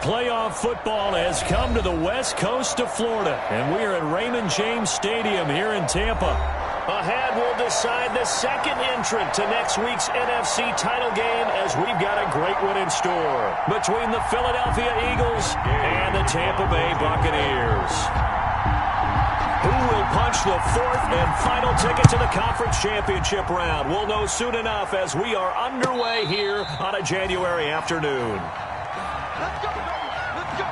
Playoff football has come to the west coast of Florida, and we are at Raymond James Stadium here in Tampa. Ahead, we'll decide the second entrant to next week's NFC title game, as we've got a great one in store between the Philadelphia Eagles and the Tampa Bay Buccaneers. Who will punch the fourth and final ticket to the conference championship round? We'll know soon enough as we are underway here on a January afternoon. Let's go, baby. Let's go.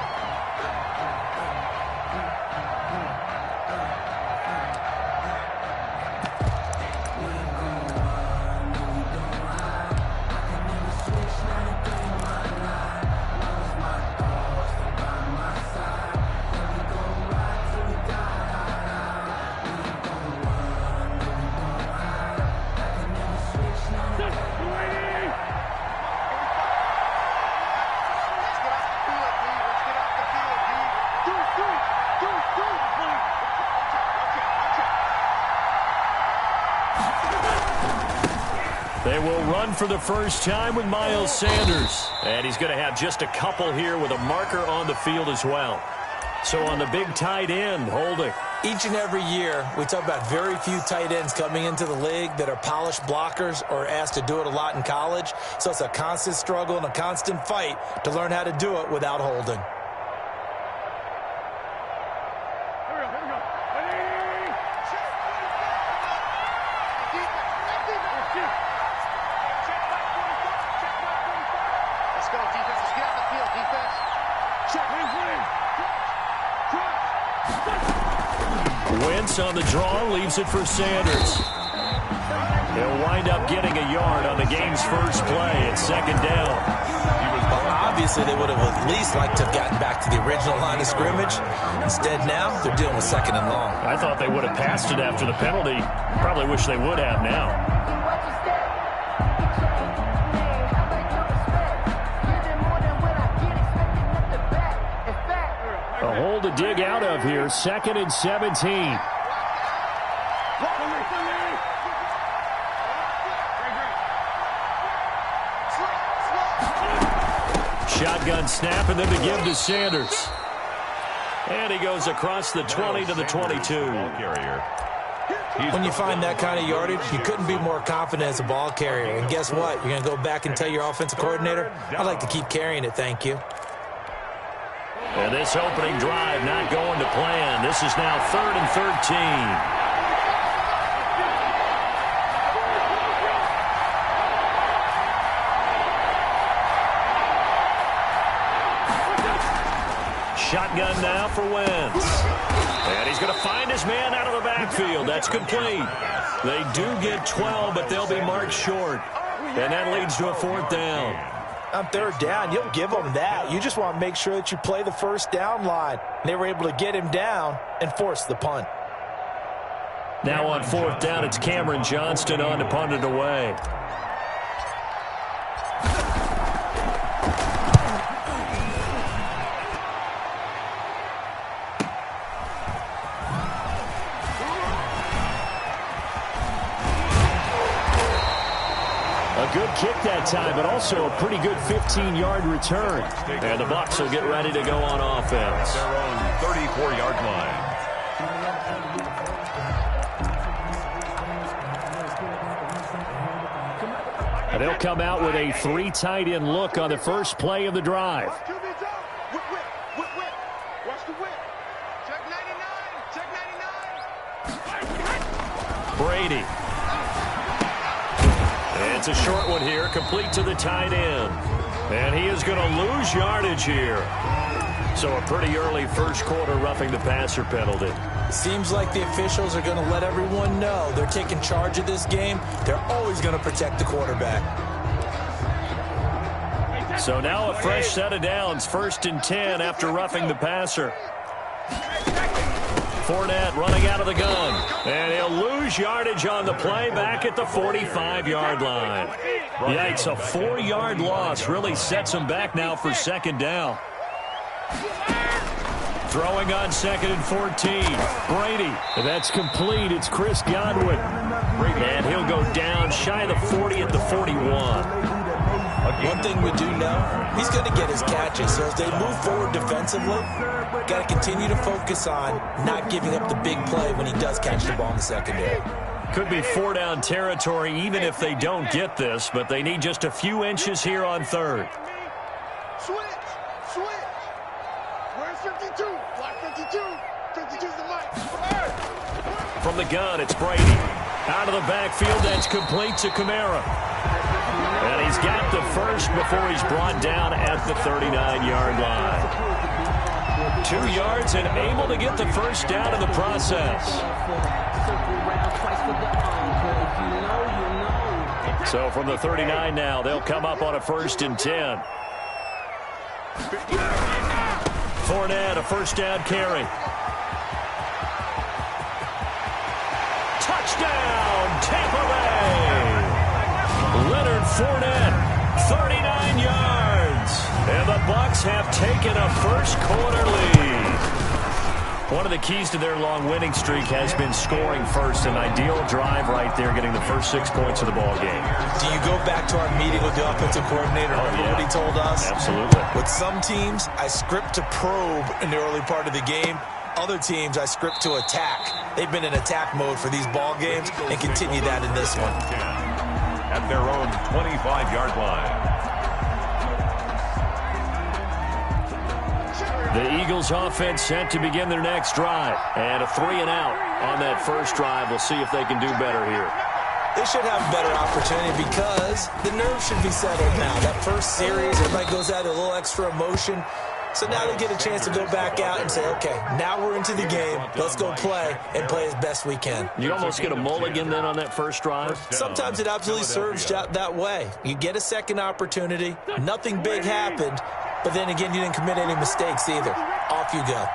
They will run for the first time with Miles Sanders. And he's going to have just a couple here with a marker on the field as well. So on the big tight end, holding. Each and every year, we talk about very few tight ends coming into the league that are polished blockers or asked to do it a lot in college. So it's a constant struggle and a constant fight to learn how to do it without holding. Wentz on the draw, leaves it for Sanders. He'll wind up getting a yard on the game's first play. It's second down. Well, obviously, they would have at least liked to have gotten back to the original line of scrimmage. Instead, now, they're dealing with second and long. I thought they would have passed it after the penalty. Probably wish they would have now. A hole to dig out of here, 2nd and 17. Shotgun snap, and then to give to Sanders. And he goes across the 20 to the 22. When you find that kind of yardage, you couldn't be more confident as a ball carrier. And guess what? You're going to go back and tell your offensive coordinator, I'd like to keep carrying it, thank you. And this opening drive not going to plan. This is now 3rd and 13. Shotgun now for Wentz. And he's going to find his man out of the backfield. That's complete. They do get 12, but they'll be marked short. And that leads to a 4th down. On 3rd down, you'll give them that. You just want to make sure that you play the first down line. They were able to get him down and force the punt. Now on 4th down, it's Cameron Johnston on to punt it away. Good kick that time, but also a pretty good 15-yard return. And the Bucs will get ready to go on offense. Their own 34-yard line. And they'll come out with a 3 tight end look on the first play of the drive. Watch the whip. Check 99. Check 99. Brady. It's a short one here, complete to the tight end. And he is going to lose yardage here. So a pretty early first quarter roughing the passer penalty. Seems like the officials are going to let everyone know they're taking charge of this game. They're always going to protect the quarterback. So now a fresh set of downs, 1st and 10 after roughing the passer. Fournette running out of the gun. And he'll lose yardage on the play back at the 45-yard line. Yikes, a 4-yard loss really sets him back now for 2nd down. Throwing on 2nd and 14. Brady. That's complete. It's Chris Godwin. And he'll go down shy of the 40 at the 41. One thing we do know, he's going to get his catches. So as they move forward defensively, got to continue to focus on not giving up the big play when he does catch the ball in the secondary. Could be 4-down territory even if they don't get this, but they need just a few inches here on third. Switch. Where's 52? Black 52. 52's the mic. From the gun, it's Brady. Out of the backfield, that's complete to Kamara. And he's got the first before he's brought down at the 39-yard line. 2 yards and able to get the first down in the process. So from the 39 now, they'll come up on a 1st and 10. Fournette, a first down carry. Touchdown, Tampa Bay! Leonard Fournette, 39 yards. And the Bucs have taken a first-quarter lead. One of the keys to their long winning streak has been scoring first. An ideal drive right there, getting the first 6 points of the ball game. Do you go back to our meeting with the offensive coordinator? Remember what he told us? Absolutely. With some teams, I script to probe in the early part of the game. Other teams, I script to attack. They've been in attack mode for these ball games and continue that in this one. At their own 25-yard line. The Eagles offense set to begin their next drive. And a 3-and-out on that first drive. We'll see if they can do better here. They should have a better opportunity because the nerves should be settled now. That first series, everybody goes out a little extra emotion. So now they get a chance to go back out and say, okay, now we're into the game. Let's go play and play as best we can. You almost get a mulligan then on that first drive? Sometimes it absolutely serves out that way. You get a second opportunity. Nothing big happened. But then again, you didn't commit any mistakes either. Off you go.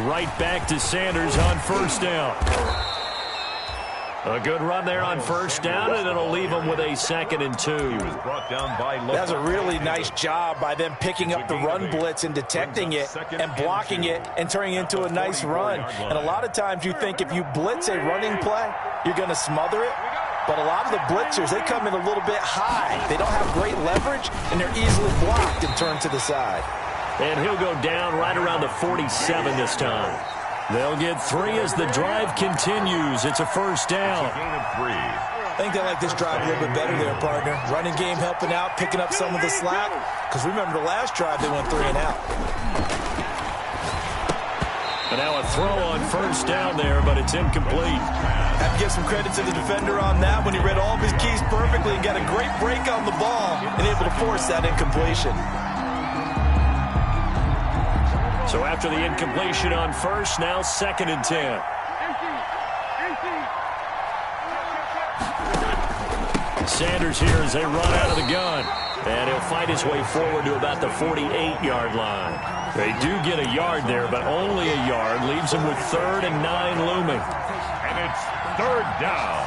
Right back to Sanders on first down. A good run there on first down, and it'll leave them with a 2nd and 2. That's a really nice job by them picking up the run blitz and detecting it and blocking it and turning it into a nice run. And a lot of times you think if you blitz a running play, you're going to smother it. But a lot of the blitzers, they come in a little bit high. They don't have great leverage, and they're easily blocked and turned to the side. And he'll go down right around the 47 this time. They'll get 3 as the drive continues. It's a first down. I think they like this drive a little bit better there, partner. Running game helping out, picking up some of the slack. Because remember the last drive, they went 3-and-out. And now a throw on first down there, but it's incomplete. Have to give some credit to the defender on that when he read all of his keys perfectly and got a great break on the ball and able to force that incompletion. So after the incompletion on first, now 2nd and 10. Sanders here as they run out of the gun. And he'll fight his way forward to about the 48-yard line. They do get a yard there, but only a yard. Leaves them with 3rd and 9 looming. And it's 3rd down.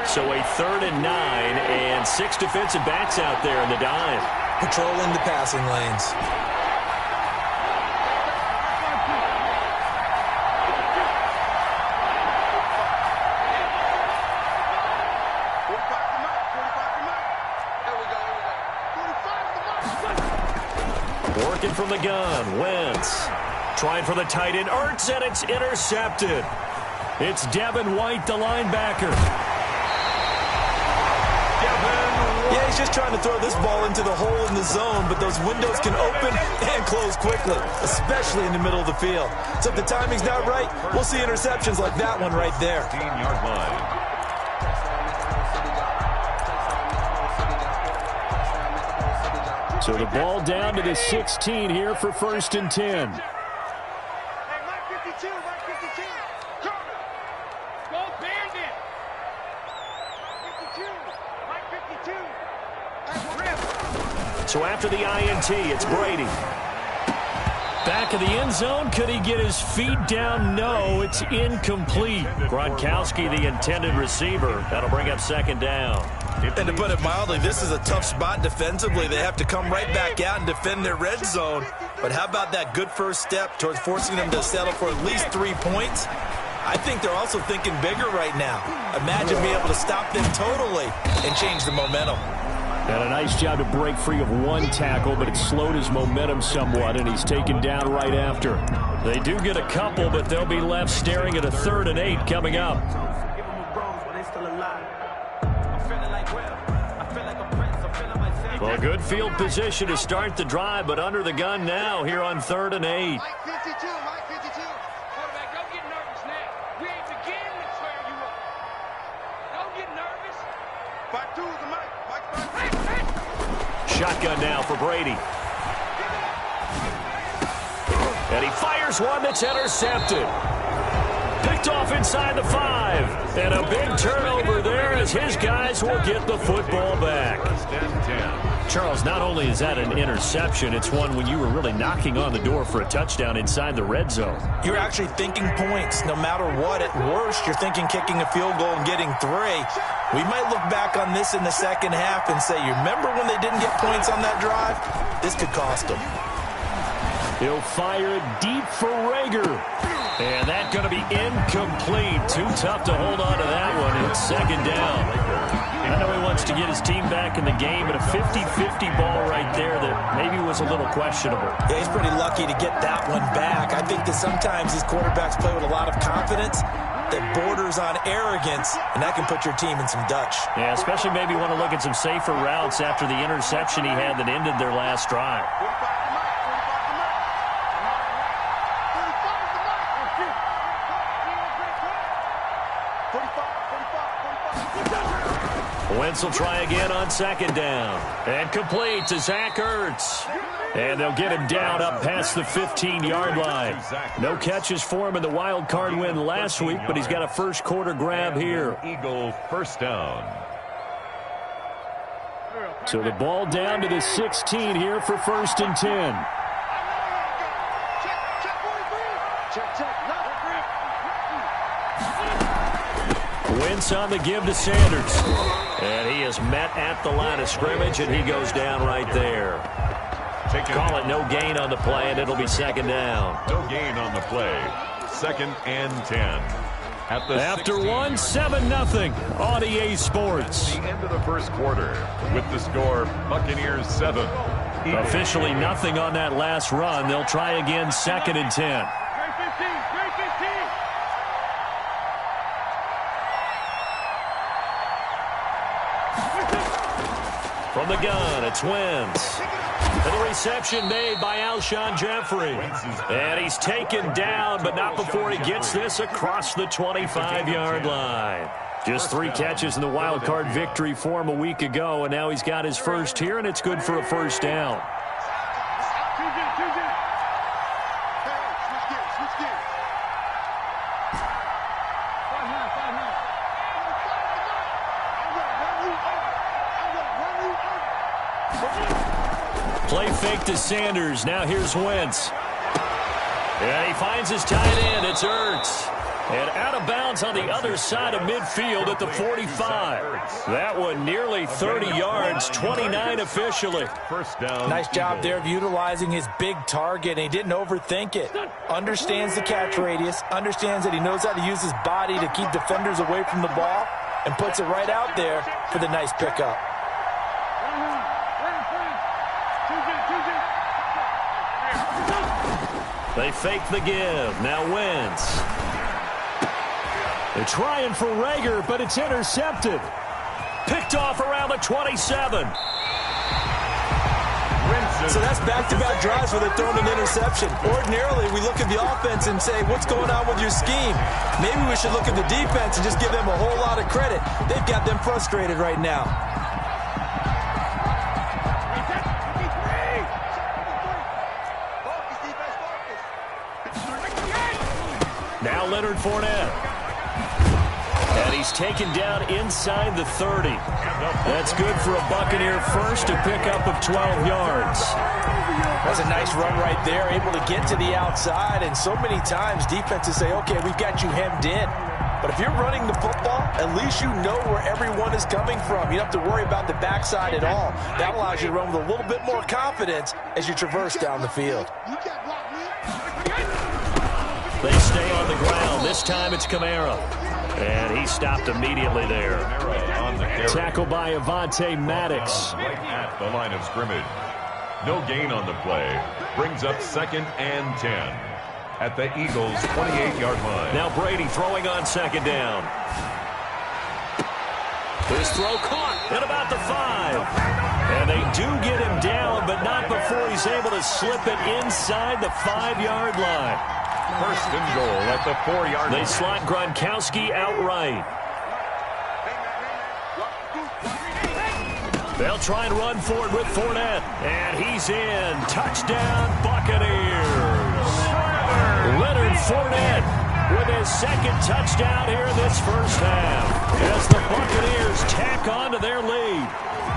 So a 3rd and 9 and 6 defensive backs out there in the dive. Patrolling the passing lanes. Working from the gun, Wentz. Trying for the tight end, Ertz, and it's intercepted. It's Devin White, the linebacker. Yeah, he's just trying to throw this ball into the hole in the zone, but those windows can open and close quickly, especially in the middle of the field. So if the timing's not right, we'll see interceptions like that one right there. 15-yard line. So the ball down to the 16 here for 1st and 10. Hey, Mike 52, Mike 52. Go Bandit. 52, Mike 52. So after the INT, it's Brady. Back of the end zone. Could he get his feet down? No, it's incomplete. Gronkowski, the intended receiver. That'll bring up 2nd down. And to put it mildly, this is a tough spot defensively. They have to come right back out and defend their red zone. But how about that good first step towards forcing them to settle for at least 3 points? I think they're also thinking bigger right now. Imagine being able to stop them totally and change the momentum. And a nice job to break free of one tackle, but it slowed his momentum somewhat, and he's taken down right after. They do get a couple, but they'll be left staring at a 3rd and 8 coming up. Well, a good field position to start the drive, but under the gun now here on 3rd and 8. Mike 52, Mike 52. Quarterback, don't get nervous now. We ain't beginning to tear you up. Don't get nervous. 5-2 is the Mike. Mike's Shotgun now for Brady. And he fires one that's intercepted. Picked off inside the 5. And a big turnover there as his guys will get the football back. Charles, not only is that an interception, it's one when you were really knocking on the door for a touchdown inside the red zone. You're actually thinking points. No matter what, at worst, you're thinking kicking a field goal and getting 3. We might look back on this in the second half and say, you remember when they didn't get points on that drive? This could cost them. He'll fire it deep for Rager. And that's going to be incomplete. Too tough to hold on to that one. It's 2nd down. I know he wants to get his team back in the game, but a 50-50 ball right there that maybe was a little questionable. Yeah, he's pretty lucky to get that one back. I think that sometimes these quarterbacks play with a lot of confidence that borders on arrogance, and that can put your team in some Dutch. Yeah, especially maybe want to look at some safer routes after the interception he had that ended their last drive. Wentz will try again on 2nd down. And complete to Zach Ertz. And they'll get him down up past the 15-yard line. No catches for him in the wild card win last week, but he's got a first quarter grab here. Eagle first down. So the ball down to the 16 here for 1st and 10. Wentz on the give to Sanders. And he is met at the line of scrimmage, and he goes down right there. Call it no gain on the play, and it'll be 2nd down. No gain on the play. 2nd and 10. After 7-0 on EA Sports. The end of the first quarter with the score Buccaneers 7. Officially nothing on that last run. They'll try again 2nd and 10. From the gun, it's Wentz. And the reception made by Alshon Jeffrey. And he's taken down, but not before he gets this across the 25-yard line. Just 3 catches in the wild card victory for him a week ago, and now he's got his first here, and it's good for a 1st down. Play fake to Sanders. Now here's Wentz. And he finds his tight end. It's Ertz. And out of bounds on the other side of midfield at the 45. That one nearly 30 yards, 29 officially. First down. Nice job there of utilizing his big target, and he didn't overthink it. Understands the catch radius, understands that he knows how to use his body to keep defenders away from the ball, and puts it right out there for the nice pickup. They fake the give. Now Wentz. They're trying for Rager, but it's intercepted. Picked off around the 27. So that's back-to-back drives where they're throwing an interception. Ordinarily, we look at the offense and say, what's going on with your scheme? Maybe we should look at the defense and just give them a whole lot of credit. They've got them frustrated right now. Now Leonard Fournette. And he's taken down inside the 30. That's good for a Buccaneer first, to pick up of 12 yards. That's a nice run right there, able to get to the outside. And so many times defenses say, okay, we've got you hemmed in. But if you're running the football, at least you know where everyone is coming from. You don't have to worry about the backside at all. That allows you to run with a little bit more confidence as you traverse down the field. They stay on the ground. This time it's Kamara. And he stopped immediately there. Tackle by Avonte Maddox. Right at the line of scrimmage. No gain on the play. Brings up 2nd and 10 at the Eagles' 28-yard line. Now Brady throwing on 2nd down. His throw caught at about the 5. And they do get him down, but not before he's able to slip it inside the 5-yard line. 1st and goal at the 4-yard line. They slot Gronkowski outright. They'll try and run forward with Fournette. And he's in. Touchdown, Buccaneers. Leonard Fournette with his 2nd touchdown here in this first half as the Buccaneers tack on to their lead.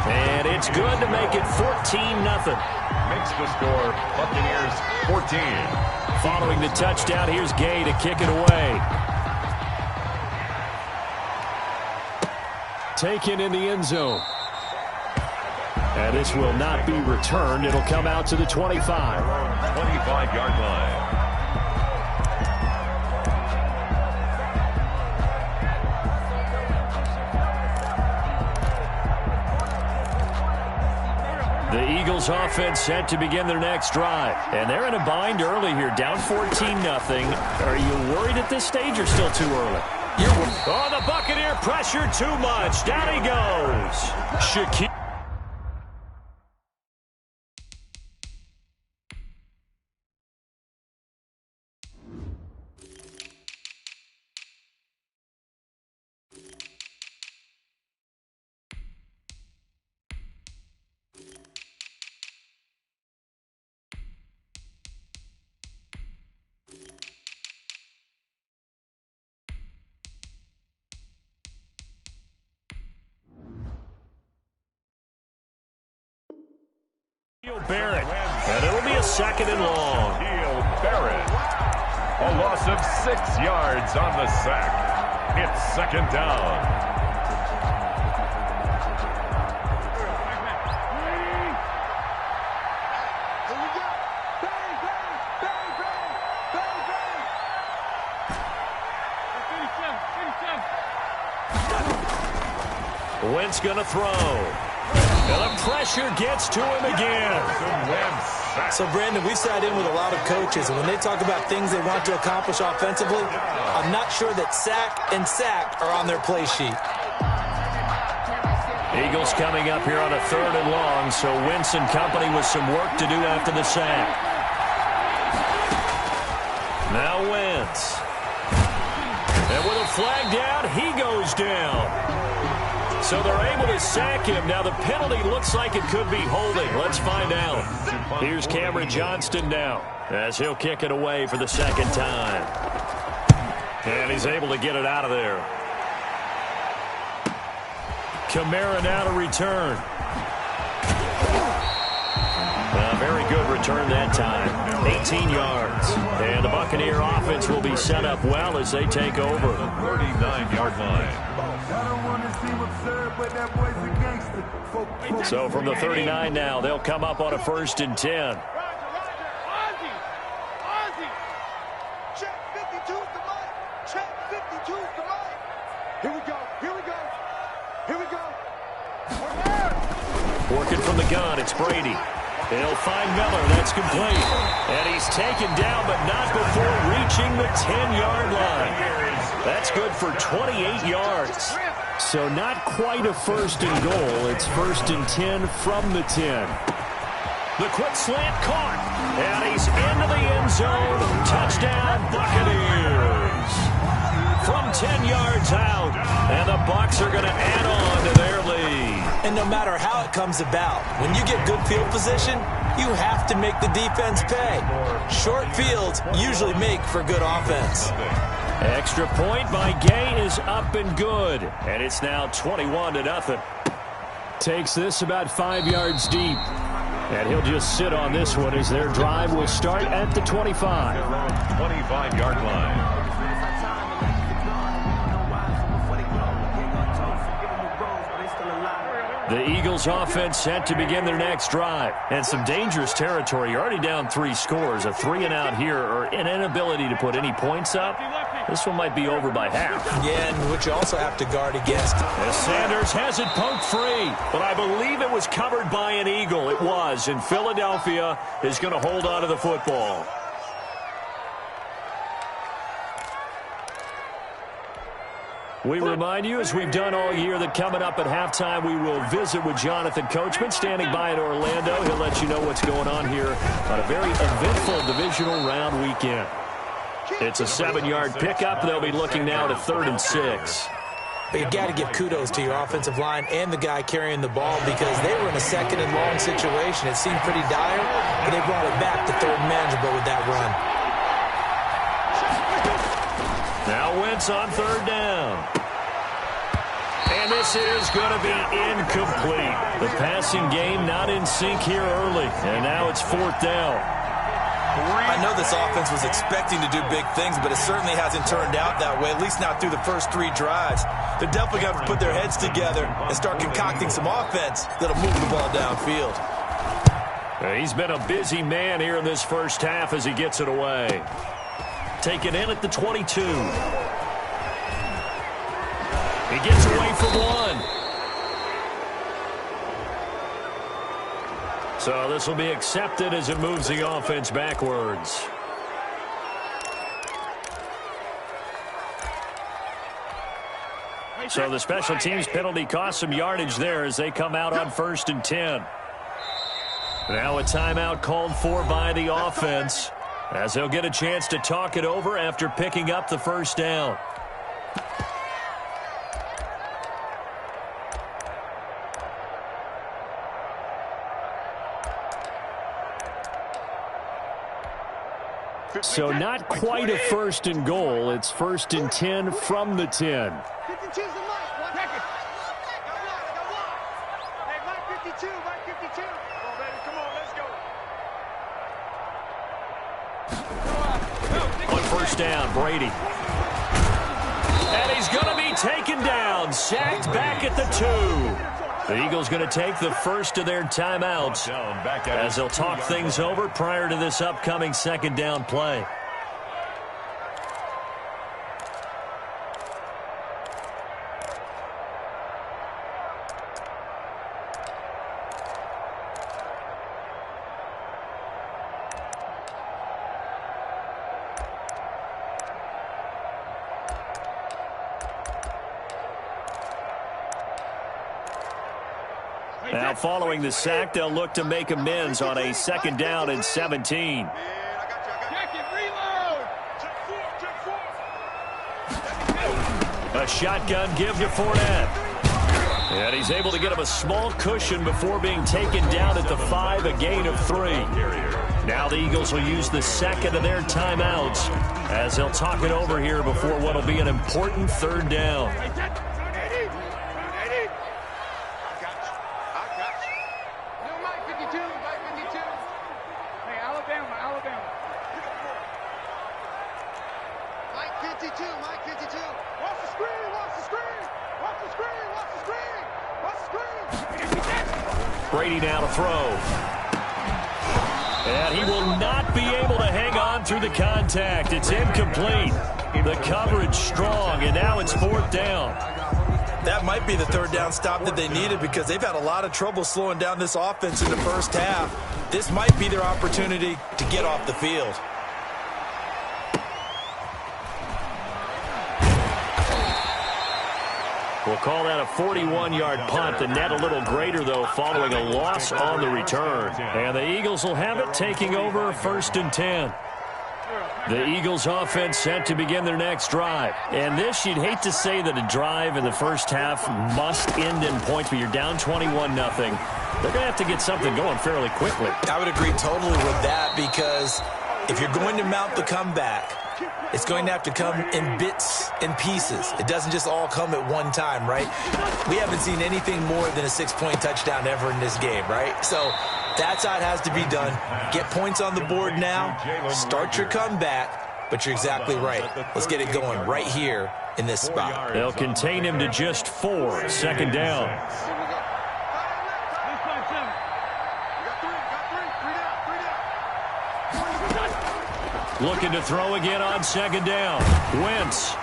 And it's good to make it 14-0. Makes the score Buccaneers 14. Following the touchdown, here's Gay to kick it away. Taken in the end zone. And this will not be returned. It'll come out to the 25. 25-yard line. The Eagles offense set to begin their next drive. And they're in a bind early here, down 14-0. Are you worried at this stage or still too early? Oh, the Buccaneer pressure too much. Down he goes. Shaquille. Barrett, and it'll be a 2nd and long. Barrett, a loss of 6 yards on the sack. It's 2nd down. Wentz gonna throw. And the pressure gets to him again. So, Brandon, we've sat in with a lot of coaches, and when they talk about things they want to accomplish offensively, I'm not sure that sack and sack are on their play sheet. Eagles coming up here on a 3rd and long, so Wentz and company with some work to do after the sack. Now Wentz. And with a flag down, he goes down. So they're able to sack him. Now the penalty looks like it could be holding. Let's find out. Here's Cameron Johnston now as he'll kick it away for the 2nd time. And he's able to get it out of there. Kamara now to return. A very good return that time. 18 yards. And the Buccaneer offense will be set up well as they take over. 39-yard line. So from the 39 now, they'll come up on a 1st and 10. Check 52's the mic. Check 52's the mic. Here we go. Here we go. Here we go. Working from the gun, it's Brady. He'll find Miller. That's complete. And he's taken down, but not before reaching the 10-yard line. That's good for 28 yards. So not quite a 1st and goal. It's 1st and 10 from the 10. The quick slant caught. And he's into the end zone. Touchdown, Buccaneers. From 10 yards out. And the Bucs are going to add on to their lead. And no matter how it comes about, when you get good field position, you have to make the defense pay. Short fields usually make for good offense. Extra point by Gay is up and good. And it's now 21-0. Takes this about 5 yards deep. And he'll just sit on this one as their drive will start at the 25. 25-yard line. The Eagles offense set to begin their next drive. And some dangerous territory. You're already down 3 scores. A 3-and-out here or an inability to put any points up. This one might be over by half. Yeah, and which you also have to guard against. As Sanders has it poked free. But I believe it was covered by an Eagle. It was. And Philadelphia is going to hold on to the football. We remind you, as we've done all year, that coming up at halftime, we will visit with Jonathan Coachman, standing by in Orlando. He'll let you know what's going on here on a very eventful divisional round weekend. It's a 7-yard pickup. They'll be looking now to 3rd and 6. But you got to give kudos to your offensive line and the guy carrying the ball because they were in a 2nd and long situation. It seemed pretty dire, but they brought it back to 3rd and manageable with that run. Now Wentz on 3rd down. And this is going to be incomplete. The passing game not in sync here early. And now it's 4th down. I know this offense was expecting to do big things, but it certainly hasn't turned out that way, at least not through the first 3 drives. They're definitely going to put their heads together and start concocting some offense that'll move the ball downfield. He's been a busy man here in this first half as he gets it away. Taken in at the 22. He gets away from 1. So this will be accepted as it moves the offense backwards. So the special teams penalty cost some yardage there as they come out on 1st and 10. Now a timeout called for by the offense, as they'll get a chance to talk it over after picking up the 1st down. So not quite a 1st and goal. It's 1st and 10 from the 10. 52's the mic. One second. Hey, Mike 52, Mike 52. Come on, baby. Come on, let's go. On 1st down, Brady. And he's going to be taken down. Sacked back at the 2. The Eagles going to take the first of their timeouts as they'll talk things over prior to this upcoming 2nd down play. Now following the sack, they'll look to make amends on a 2nd down and 17. A shotgun give to Fournette. And he's able to get him a small cushion before being taken down at the 5, a gain of 3. Now the Eagles will use the 2nd of their timeouts as they'll talk it over here before what will be an important 3rd down. Brady now to throw. And he will not be able to hang on through the contact. It's incomplete. The coverage strong, and now it's 4th down. That might be the 3rd down stop that they needed because they've had a lot of trouble slowing down this offense in the first half. This might be their opportunity to get off the field. We'll call that a 41-yard punt. The net a little greater, though, following a loss on the return. And the Eagles will have it taking over 1st and 10. The Eagles offense set to begin their next drive. And this, you'd hate to say that a drive in the first half must end in points, but you're down 21-0. They're going to have to get something going fairly quickly. I would agree totally with that because if you're going to mount the comeback, it's going to have to come in bits and pieces. It doesn't just all come at one time, right? We haven't seen anything more than a 6-point touchdown ever in this game, right? So that's how it has to be done. Get points on the board now. Start your comeback. But you're exactly right. Let's get it going right here in this spot. They'll contain him to just 4. 2nd down. Looking to throw again on second down. Wentz.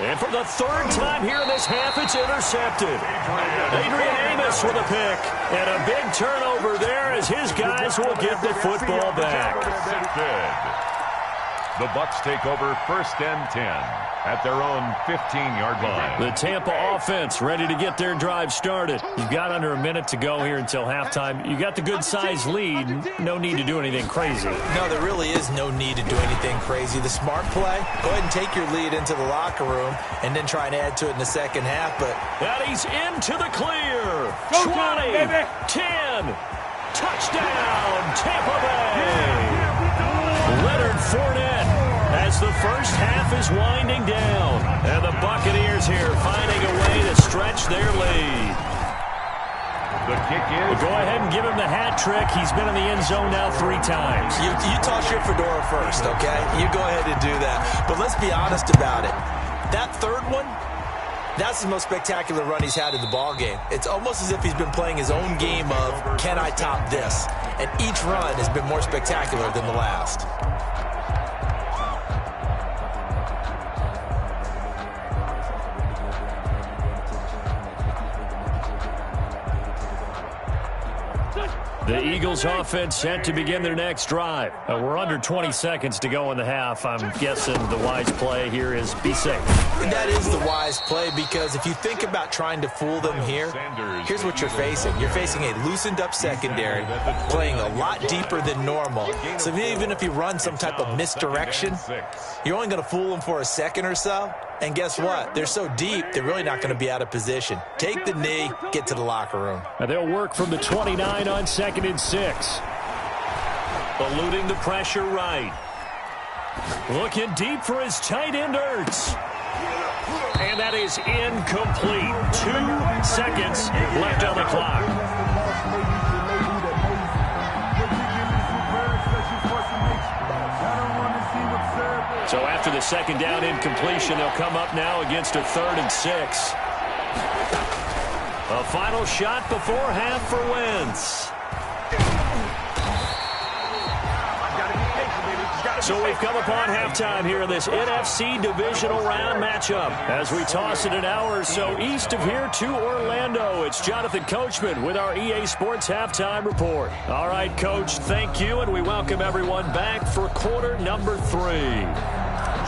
And for the third time here in this half, it's intercepted. Adrian Amos with a pick. And a big turnover there as his guys will get the football back. The Bucs take over 1st and 10 at their own 15-yard line. The Tampa offense ready to get their drive started. You've got under a minute to go here until halftime. You got the good-sized lead. No need to do anything crazy. No, there really is no need to do anything crazy. The smart play, go ahead and take your lead into the locker room and then try and add to it in the second half. But and he's into the clear. 20, 10, touchdown, Tampa Bay. Leonard Fournette as the first half is winding down. And the Buccaneers here finding a way to stretch their lead. The kick is... Well, go ahead and give him the hat trick. He's been in the end zone now 3 times. You toss your fedora first, okay? You go ahead and do that. But let's be honest about it. That third one, that's the most spectacular run he's had in the ballgame. It's almost as if he's been playing his own game of, can I top this? And each run has been more spectacular than the last. The Eagles offense set to begin their next drive. We're under 20 seconds to go in the half. I'm guessing the wise play here is be safe. That is the wise play because if you think about trying to fool them here, here's what you're facing. You're facing a loosened up secondary, playing a lot deeper than normal. So even if you run some type of misdirection, you're only going to fool them for a second or so. And guess what? They're so deep, they're really not going to be out of position. Take the knee, get to the locker room. And they'll work from the 29 on 2nd and 6. Eluding the pressure right. Looking deep for his tight end, Ertz. And that is incomplete. 2 seconds left on the clock. So after the second down incompletion, they'll come up now against a 3rd and 6. A final shot before half for Wentz. So we've come upon halftime here in this NFC divisional round matchup. As we toss it an hour or so east of here to Orlando, it's Jonathan Coachman with our EA Sports Halftime Report. All right, Coach, thank you, and we welcome everyone back for quarter number 3.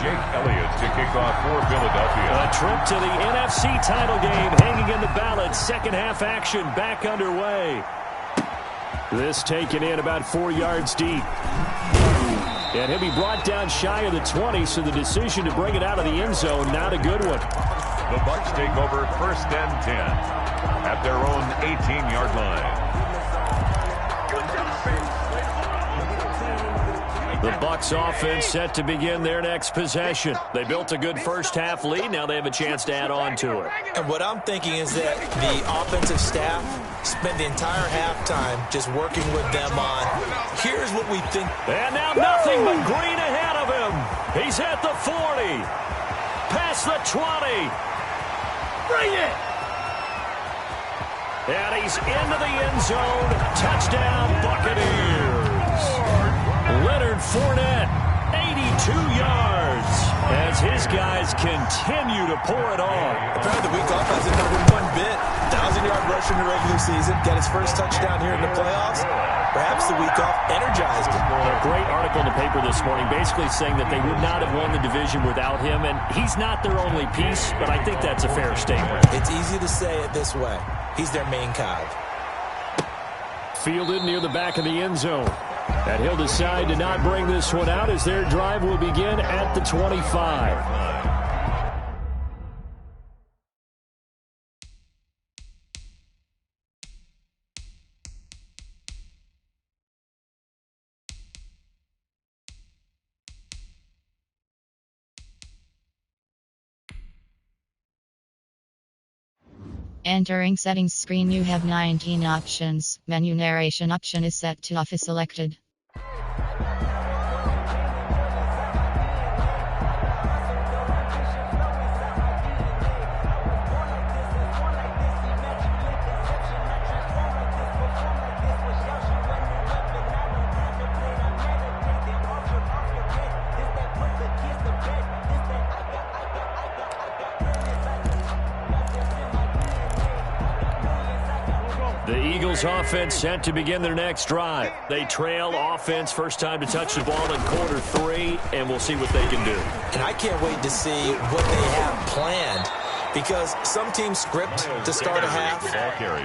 Jake Elliott to kick off for Philadelphia. A trip to the NFC title game hanging in the balance. Second half action back underway. This taken in about 4 yards deep. And he'll be brought down shy of the 20, so the decision to bring it out of the end zone, not a good one. The Bucs take over 1st and 10 at their own 18-yard line. The Bucs offense set to begin their next possession. They built a good first half lead. Now they have a chance to add on to it. And what I'm thinking is that the offensive staff spent the entire halftime just working with them on, here's what we think. And now nothing but green ahead of him. He's at the 40. Past the 20. Bring it. And he's into the end zone. Touchdown, Buccaneers. Leonard Fournette, 82 yards, as his guys continue to pour it on. Apparently the week off hasn't hurt him one bit. 1,000-yard rush in the regular season, got his first touchdown here in the playoffs. Perhaps the week off energized him. A great article in the paper this morning basically saying that they would not have won the division without him, and he's not their only piece, but I think that's a fair statement. It's easy to say it this way. He's their main cog. Fielded near the back of the end zone. And he'll decide to not bring this one out as their drive will begin at the 25. Entering settings screen, you have 19 options. Menu narration option is set to off is selected. Eagles offense set to begin their next drive. They trail offense, first time to touch the ball in quarter 3, and we'll see what they can do. And I can't wait to see what they have planned, because some teams script to start a half.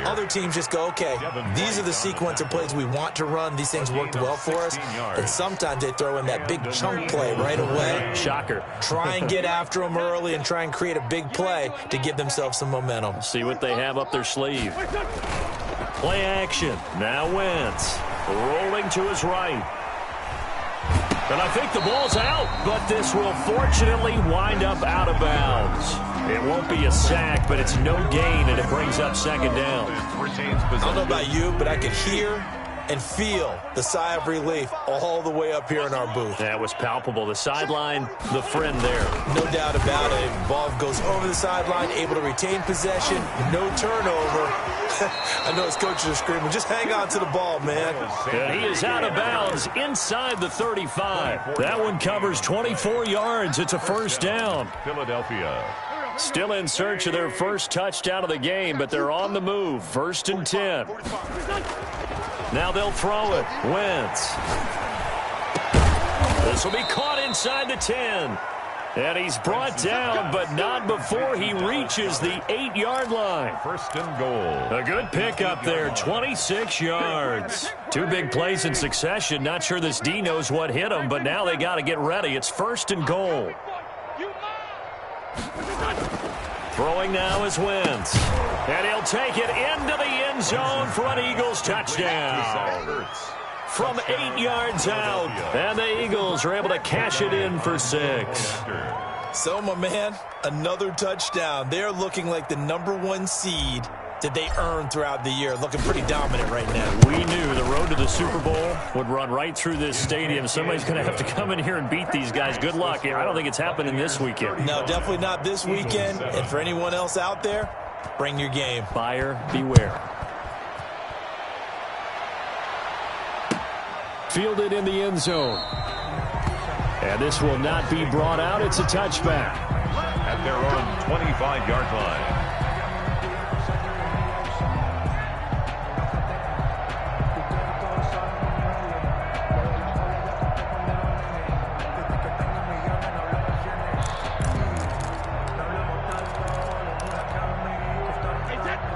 Other teams just go, okay, these are the sequence of plays we want to run. These things worked well for us. And sometimes they throw in that big chunk play right away. Shocker. Try and get after them early and try and create a big play to give themselves some momentum. See what they have up their sleeve. Play action. Now Wentz rolling to his right. And I think the ball's out, but this will fortunately wind up out of bounds. It won't be a sack, but it's no gain, and it brings up second down. I don't know about you, but I could hear and feel the sigh of relief all the way up here in our booth. That was palpable. The sideline, the friend there. No doubt about it. Ball goes over the sideline, able to retain possession, no turnover. I know his coaches are screaming, just hang on to the ball, man. And he is out of bounds inside the 35. That one covers 24 yards. It's a first down. Philadelphia. Still in search of their first touchdown of the game, but they're on the move. First and 10. Now they'll throw it. Wentz. This will be caught inside the 10. And he's brought down, but not before he reaches the 8-yard line. First and goal. A good pickup there, 26 yards. 2 big plays in succession. Not sure this D knows what hit him, but now they got to get ready. It's first and goal. Throwing now is Wentz. And he'll take it into the end zone for an Eagles touchdown. From 8 yards out. And the Eagles are able to cash it in for 6. So, my man, another touchdown. They're looking like the #1 seed that they earned throughout the year. Looking pretty dominant right now. We knew the road to the Super Bowl would run right through this stadium. Somebody's going to have to come in here and beat these guys. Good luck. I don't think it's happening this weekend. No, definitely not this weekend. And for anyone else out there, bring your game. Buyer beware. Fielded in the end zone. And this will not be brought out. It's a touchback. At their own 25-yard line.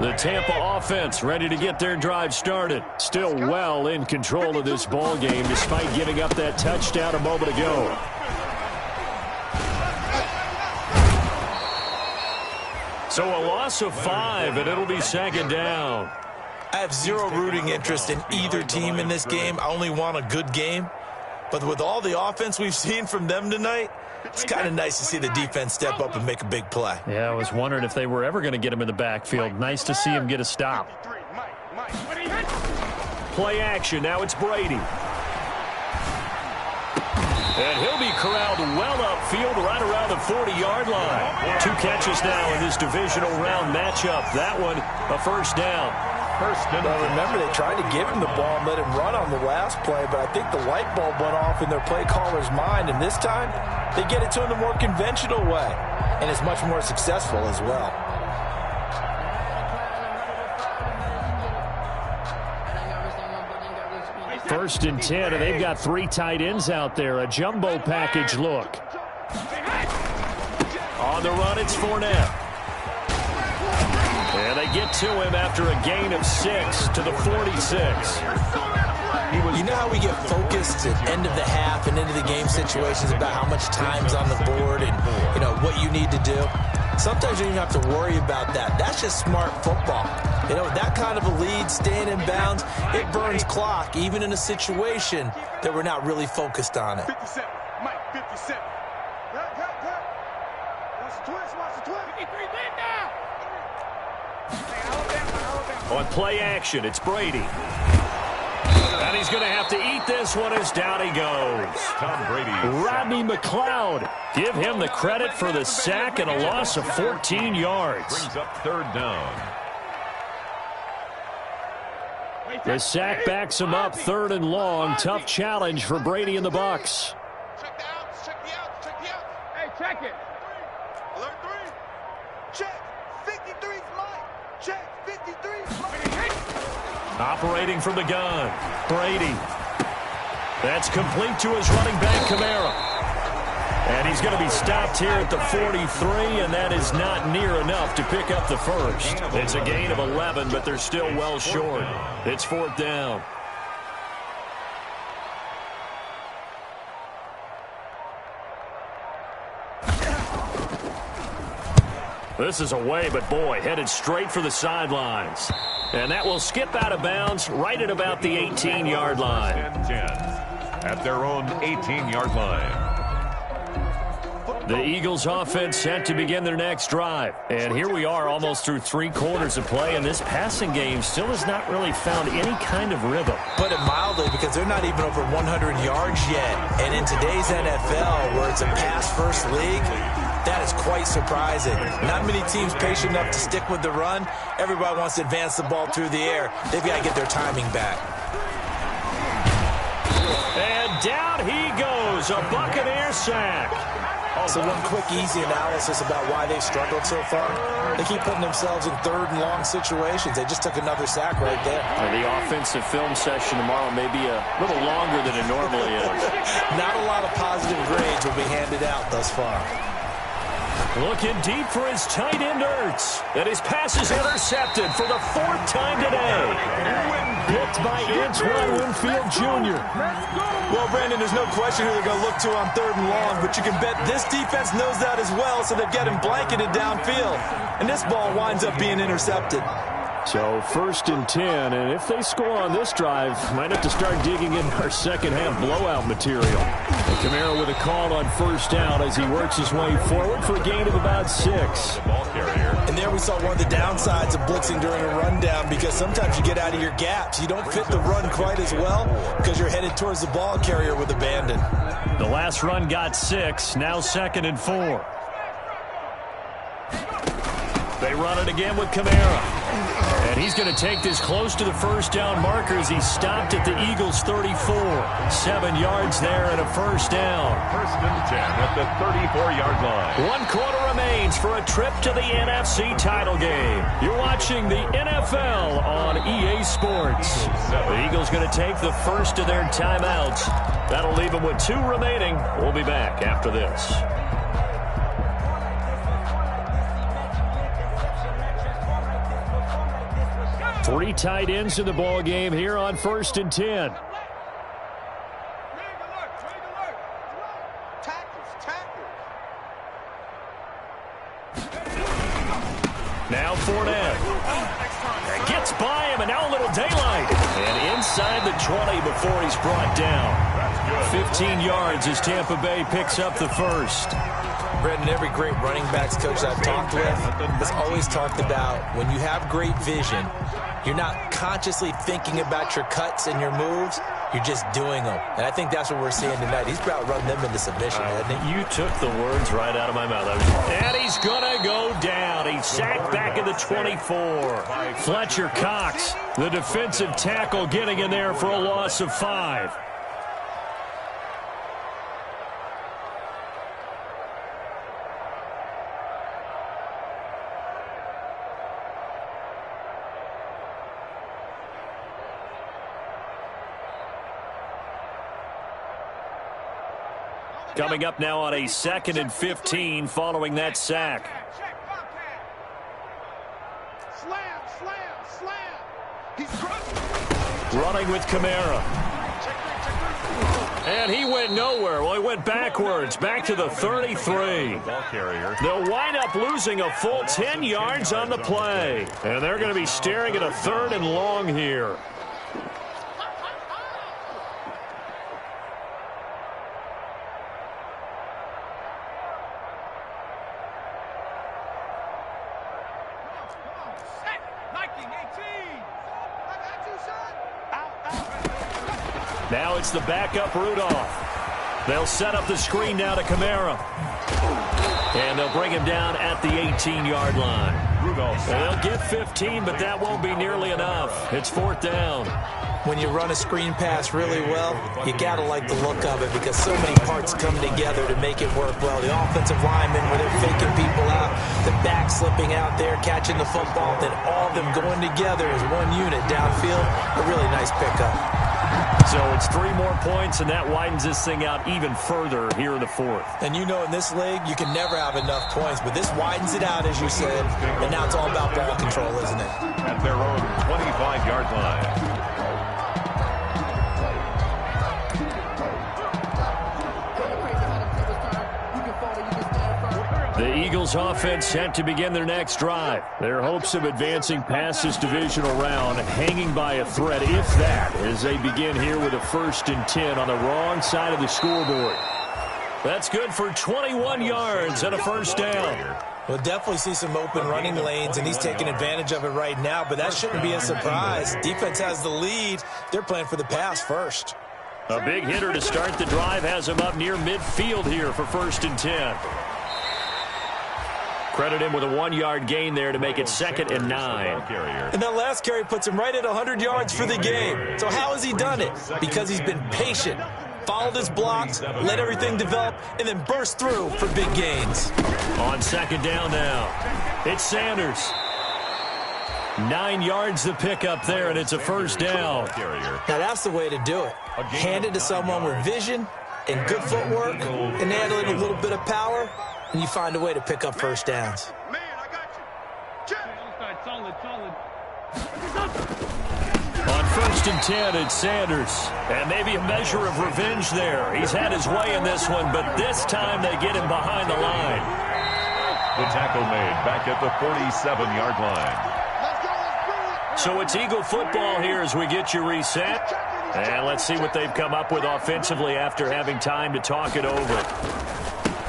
The Tampa offense ready to get their drive started. Still well in control of this ball game despite giving up that touchdown a moment ago. So a loss of 5, and it'll be second down. I have zero rooting interest in either team in this game. I only want a good game. But with all the offense we've seen from them tonight, it's kind of nice to see the defense step up and make a big play. Yeah, I was wondering if they were ever going to get him in the backfield. Nice to see him get a stop. Play action. Now it's Brady. And he'll be corralled well upfield right around the 40-yard line. 2 catches now in this divisional round matchup. That one, a first down. Well, remember, they tried to give him the ball and let him run on the last play, but I think the light bulb went off in their play caller's mind, and this time they get it to him the more conventional way, and it's much more successful as well. First and 10, and they've got 3 tight ends out there. A jumbo package look. On the run, it's Fournette. And they get to him after a gain of 6 to the 46. You know how we get focused at end of the half and into the game situations about how much time's on the board and, you know, what you need to do? Sometimes you don't even have to worry about that. That's just smart football. You know, that kind of a lead, staying in bounds, it burns clock, even in a situation that we're not really focused on it. 57, Mike, 57. Watch the twist, watch the twist. 53, bend down. On play action, it's Brady. And he's going to have to eat this one as down he goes. Tom Brady. Rodney McLeod. Give him the credit for the sack and a loss of 14 yards. Brings up third down. The sack backs him up, 3rd and long. Tough challenge for Brady and the Bucs. Check the outs, check the outs, check the outs. Hey, check it. Alert 3. Check. 53's Mike. Check. 53's Mike. Operating from the gun, Brady. That's complete to his running back, Kamara. And he's going to be stopped here at the 43, and that is not near enough to pick up the first. It's a gain of 11, but they're still well short. It's 4th down. This is away, but boy, headed straight for the sidelines. And that will skip out of bounds right at about the 18-yard line. 10-10 at their own 18-yard line. The Eagles offense set to begin their next drive. And here we are almost through 3 quarters of play, and this passing game still has not really found any kind of rhythm. Put it mildly, because they're not even over 100 yards yet. And in today's NFL, where it's a pass-first league, that is quite surprising. Not many teams patient enough to stick with the run. Everybody wants to advance the ball through the air. They've got to get their timing back. And down he goes, a Buccaneer sack. So one quick, easy analysis about why they've struggled so far. They keep putting themselves in 3rd and long situations. They just took another sack right there. The offensive film session tomorrow may be a little longer than it normally is. Not a lot of positive grades will be handed out thus far. Looking deep for his tight end, Ertz. And his pass is intercepted for the 4th time today. Picked by Antoine Winfield Jr. Well, Brandon, there's no question who they're going to look to on 3rd and long, but you can bet this defense knows that as well, so they've got him blanketed downfield. And this ball winds up being intercepted. So 1st and 10, and if they score on this drive, might have to start digging in our second-half blowout material. And Kamara with a call on 1st down as he works his way forward for a gain of about 6. And there we saw one of the downsides of blitzing during a rundown, because sometimes you get out of your gaps. You don't fit the run quite as well because you're headed towards the ball carrier with abandon. The last run got 6, now 2nd and 4. They run it again with Kamara. And he's going to take this close to the 1st down marker as he's stopped at the Eagles' 34. 7 yards there and a 1st down. 1st and 10 at the 34-yard line. 1 quarter remains for a trip to the NFC title game. You're watching the NFL on EA Sports. The Eagles going to take the first of their timeouts. That'll leave them with 2 remaining. We'll be back after this. Three tight ends in the ball game here on 1st and 10. Now Fournette. Gets by him, and now a little daylight. And inside the 20 before he's brought down. 15 yards as Tampa Bay picks up the first. Brendan, every great running backs coach I've talked with has always talked about when you have great vision, you're not consciously thinking about your cuts and your moves. You're just doing them. And I think that's what we're seeing tonight. He's about running them into submission, hasn't he? You took the words right out of my mouth. And he's going to go down. He's sacked back at the 24. Fletcher Cox, the defensive tackle, getting in there for a loss of 5. Coming up now on a 2nd and 15 following that sack. Running with Kamara. And he went nowhere. Well, he went backwards, back to the 33. They'll wind up losing a full 10 yards on the play. And they're going to be staring at a 3rd and long here. Now it's the backup Rudolph. They'll set up the screen now to Kamara. And they'll bring him down at the 18-yard line. And they'll get 15, but that won't be nearly enough. It's 4th down. When you run a screen pass really well, you got to like the look of it because so many parts come together to make it work well. The offensive linemen, where they're faking people out, the back slipping out there, catching the football, then all of them going together as one unit downfield. A really nice pickup. So it's 3 more points, and that widens this thing out even further here in the 4th. And you know in this league, you can never have enough points, but this widens it out, as you said, and now it's all about ball control, isn't it? At their own 25-yard line. The Eagles offense set to begin their next drive. Their hopes of advancing past this divisional round hanging by a thread, if that, as they begin here with a 1st and 10 on the wrong side of the scoreboard. That's good for 21 yards and a 1st down. We'll definitely see some open running lanes, and he's taking advantage of it right now, but that shouldn't be a surprise. Defense has the lead. They're playing for the pass first. A big hitter to start the drive has him up near midfield here for 1st and 10. Credit him with a 1-yard gain there to make it 2nd and 9. And that last carry puts him right at 100 yards for the game. So how has he done it? Because he's been patient, followed his blocks, let everything develop, and then burst through for big gains. On 2nd down now, it's Sanders. 9 yards to pick up there, and it's a 1st down. Now that's the way to do it. Hand it to someone with vision and good footwork, and add in a little bit of power, and you find a way to pick up 1st downs. Man, I got you. Check. On 1st and 10, it's Sanders. And maybe a measure of revenge there. He's had his way in this one, but this time they get him behind the line. The tackle made back at the 47-yard line. So it's Eagle football here as we get you reset. And let's see what they've come up with offensively after having time to talk it over.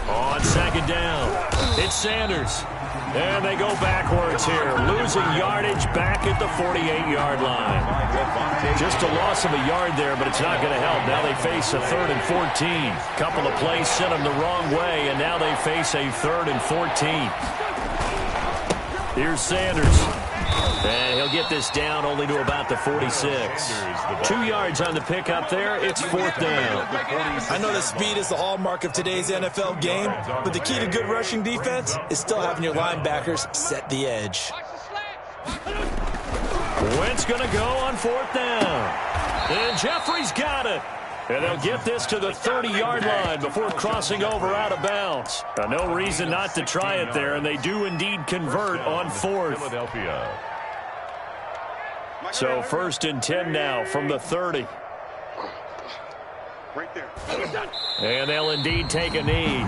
On 2nd down, it's Sanders. And they go backwards here, losing yardage back at the 48-yard line. Just a loss of a yard there, but it's not going to help. Now they face a 3rd and 14. Couple of plays sent them the wrong way, and now they face a 3rd and 14. Here's Sanders. And he'll get this down only to about the 46. 2 yards on the pickup there. It's 4th down. I know that speed is the hallmark of today's NFL game, but the key to good rushing defense is still having your linebackers set the edge. Wentz going to go on 4th down. And Jeffrey's got it. And they'll get this to the 30-yard line before crossing over out of bounds. No reason not to try it there, and they do indeed convert on 4th. Philadelphia. So 1st and 10 now from the 30. Right there. And they'll indeed take a knee.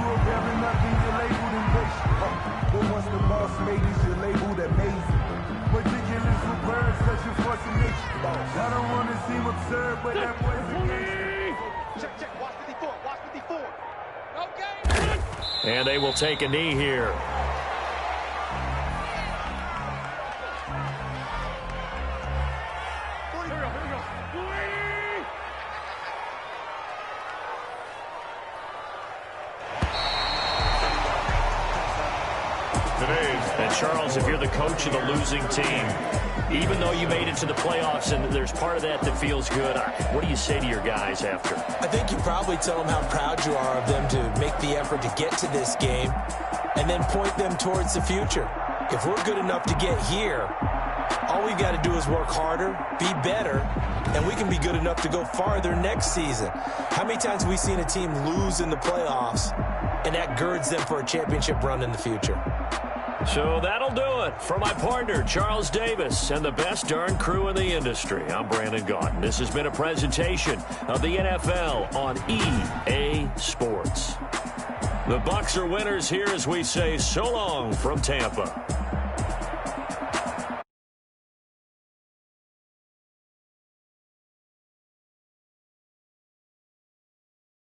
Check. Watch 54. Watch 54. Okay. And they will take a knee here. And Charles, if you're the coach of the losing team, even though you made it to the playoffs and there's part of that that feels good, what do you say to your guys after? I think you probably tell them how proud you are of them to make the effort to get to this game and then point them towards the future. If we're good enough to get here, all we've got to do is work harder, be better, and we can be good enough to go farther next season. How many times have we seen a team lose in the playoffs, and that girds them for a championship run in the future? So that'll do it. For my partner, Charles Davis, and the best darn crew in the industry, I'm Brandon Gaudin. This has been a presentation of the NFL on EA Sports. The Bucs are winners here as we say so long from Tampa.